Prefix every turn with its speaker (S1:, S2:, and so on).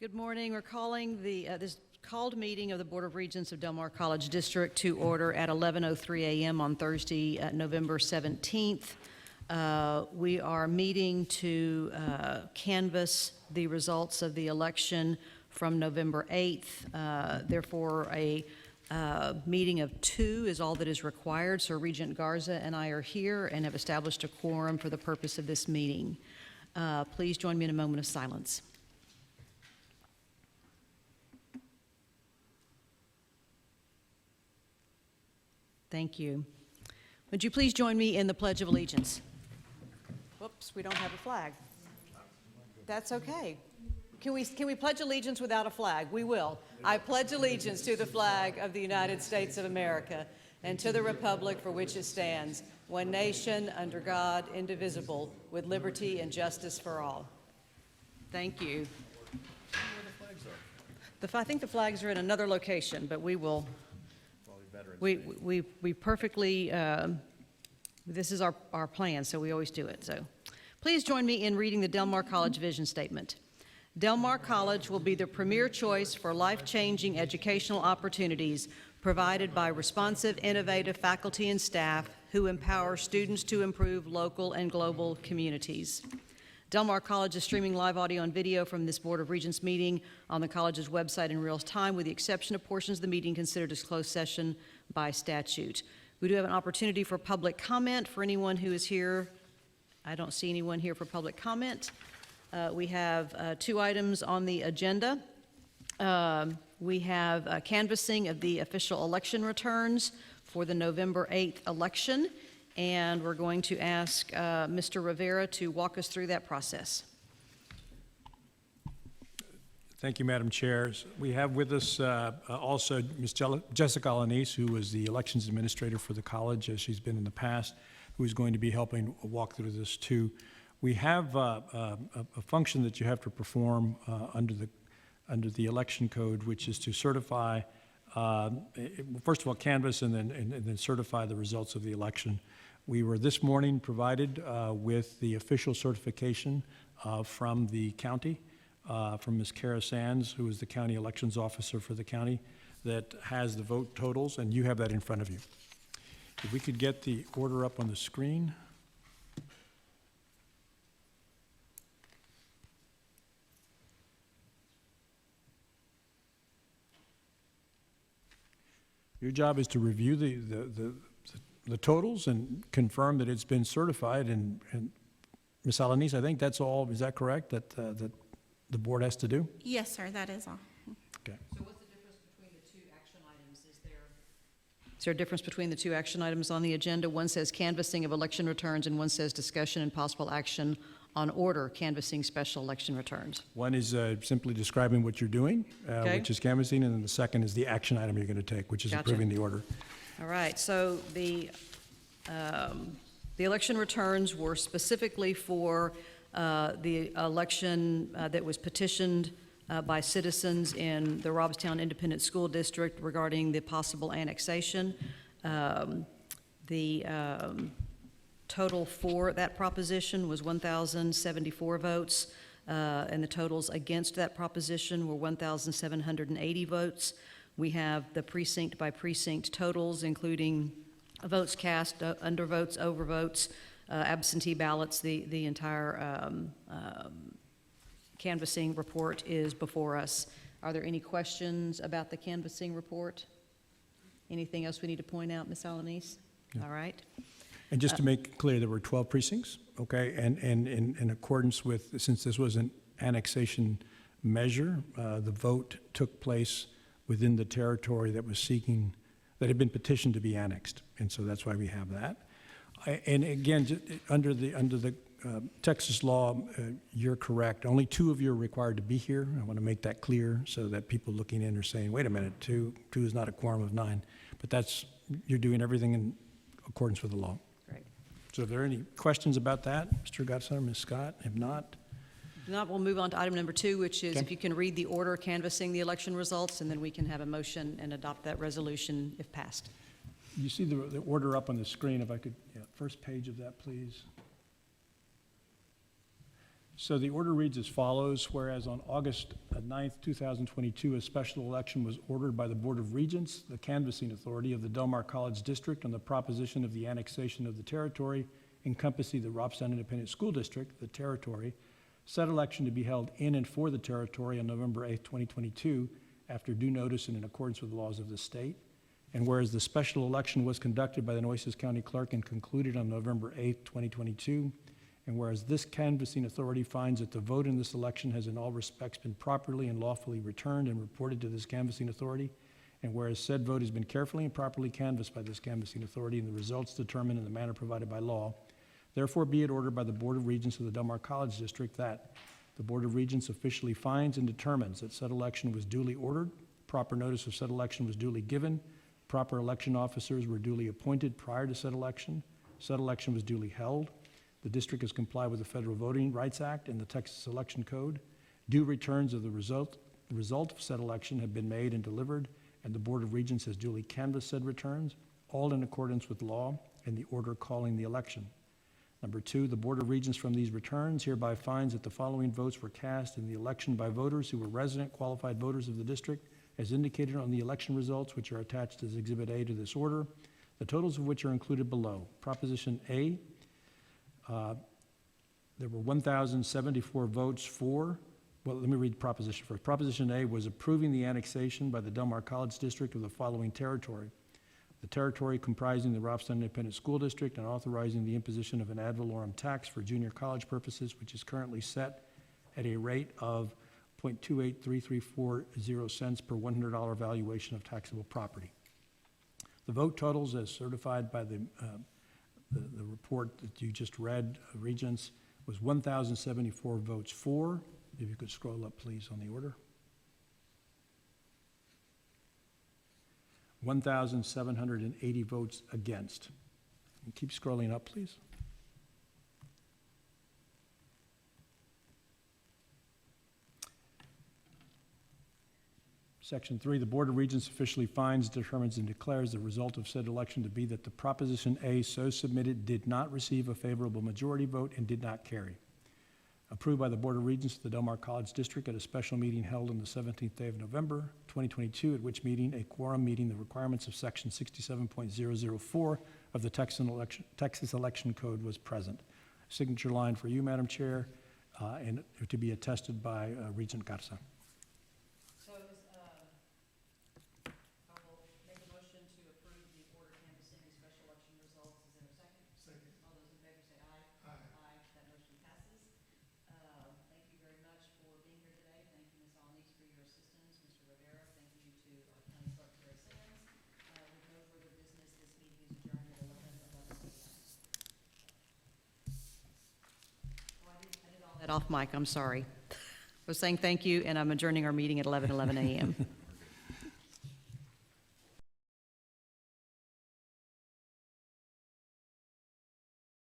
S1: Good morning. We're calling this called meeting of the Board of Regents of Del Mar College District to order at 11:03 a.m. on Thursday, November 17th. We are meeting to canvass the results of the election from November 8th. Therefore, a meeting of two is all that is required. So Regent Garza and I are here and have established a quorum for the purpose of this meeting. Please join me in a moment of silence. Thank you. Would you please join me in the Pledge of Allegiance? Whoops, we don't have a flag. That's okay. Can we pledge allegiance without a flag? We will. I pledge allegiance to the flag of the United States of America and to the republic for which it stands, one nation, under God, indivisible, with liberty and justice for all. Thank you. I think the flags are in another location, but we will. We perfectly, this is our plan, so we always do it. So please join me in reading the Del Mar College Vision Statement. Del Mar College will be the premier choice for life-changing educational opportunities provided by responsive, innovative faculty and staff who empower students to improve local and global communities. Del Mar College is streaming live audio and video from this Board of Regents meeting on the college's website in real time, with the exception of portions of the meeting considered as closed session by statute. We do have an opportunity for public comment for anyone who is here. I don't see anyone here for public comment. We have two items on the agenda. We have canvassing of the official election returns for the November 8th election. And we're going to ask Mr. Rivera to walk us through that process.
S2: Thank you, Madam Chair. We have with us also Ms. Jessica Alanis, who was the elections administrator for the college, as she's been in the past, who is going to be helping walk through this too. We have a function that you have to perform under the election code, which is to certify, first of all, canvass and then certify the results of the election. We were this morning provided with the official certification from the county, from Ms. Kara Sands, who is the county elections officer for the county, that has the vote totals, and you have that in front of you. If we could get the order up on the screen. Your job is to review the totals and confirm that it's been certified. And Ms. Alanis, I think that's all. Is that correct? That the board has to do?
S3: Yes, sir. That is all.
S1: Okay. So what's the difference between the two action items? Is there a difference between the two action items on the agenda? One says canvassing of election returns, and one says discussion and possible action on order canvassing special election returns.
S2: One is simply describing what you're doing,
S1: Okay.
S2: which is canvassing, and then the second is the action item you're going to take, which is
S1: Gotcha.
S2: approving the order.
S1: All right. So the election returns were specifically for the election that was petitioned by citizens in the Robstown Independent School District regarding the possible annexation. The total for that proposition was 1,074 votes, and the totals against that proposition were 1,780 votes. We have the precinct by precinct totals, including votes cast, undervotes, overvotes, absentee ballots. The entire canvassing report is before us. Are there any questions about the canvassing report? Anything else we need to point out, Ms. Alanis?
S2: No.
S1: All right.
S2: And just to make clear, there were 12 precincts, okay? And in accordance with, since this was an annexation measure, the vote took place within the territory that was seeking, that had been petitioned to be annexed. And so that's why we have that. And again, under the Texas law, you're correct. Only two of you are required to be here. I want to make that clear so that people looking in are saying, wait a minute, two is not a quorum of 9. But you're doing everything in accordance with the law.
S1: Great.
S2: So if there are any questions about that, Mr. Gottesler, Ms. Scott? If not,
S1: If not, we'll move on to item number 2, which is
S2: Okay.
S1: if you can read the order canvassing the election results, and then we can have a motion and adopt that resolution if passed.
S2: you see the order up on the screen. If I could, first page of that, please. So the order reads as follows, whereas on August 9th, 2022, a special election was ordered by the Board of Regents, the canvassing authority of the Del Mar College District, on the proposition of the annexation of the territory encompassing the Robstown Independent School District, the territory, said election to be held in and for the territory on November 8th, 2022, after due notice and in accordance with the laws of the state. And whereas the special election was conducted by the Nueces County Clerk and concluded on November 8th, 2022, and whereas this canvassing authority finds that the vote in this election has in all respects been properly and lawfully returned and reported to this canvassing authority, and whereas said vote has been carefully and properly canvassed by this canvassing authority and the results determined in the manner provided by law, therefore be it ordered by the Board of Regents of the Del Mar College District that the Board of Regents officially finds and determines that said election was duly ordered, proper notice of said election was duly given, proper election officers were duly appointed prior to said election was duly held, the district has complied with the Federal Voting Rights Act and the Texas Election Code, due returns of the result of said election have been made and delivered, and the Board of Regents has duly canvassed said returns, all in accordance with law and the order calling the election. Number two, the Board of Regents from these returns hereby finds that the following votes were cast in the election by voters who were resident qualified voters of the district, as indicated on the election results, which are attached as Exhibit A to this order, the totals of which are included below. Proposition A, there were 1,074 votes for. Well, let me read the proposition first. Proposition A was approving the annexation by the Del Mar College District of the following territory. The territory comprising the Robstown Independent School District and authorizing the imposition of an ad valorem tax for junior college purposes, which is currently set at a rate of 0.283340 cents per $100 valuation of taxable property. The vote totals as certified by the report that you just read, Regents, was 1,074 votes for. If you could scroll up, please, on the order. 1,780 votes against. And keep scrolling up, please. Section 3, the Board of Regents officially finds, determines, and declares the result of said election to be that the Proposition A so submitted did not receive a favorable majority vote and did not carry. Approved by the Board of Regents of the Del Mar College District at a special meeting held on the 17th day of November, 2022, at which meeting a quorum meeting the requirements of Section 67.004 of the Texas Election Code was present. Signature line for you, Madam Chair, and to be attested by Regent Garza.
S1: So I will make a motion to approve the order canvassing the special election results. Is there a second? Second. All those in favor say aye. Aye. Aye. That motion passes. Thank you very much for being here today. Thank you, Ms. Alnice, for your assistance. Mr. Rivera, thank you to our county clerk, Terry Simmons. With no further business, this meeting is adjourned at 11:11 a.m. Oh, I did all that off mic. I'm sorry. I was saying thank you, and I'm adjourning our meeting at 11:11 a.m.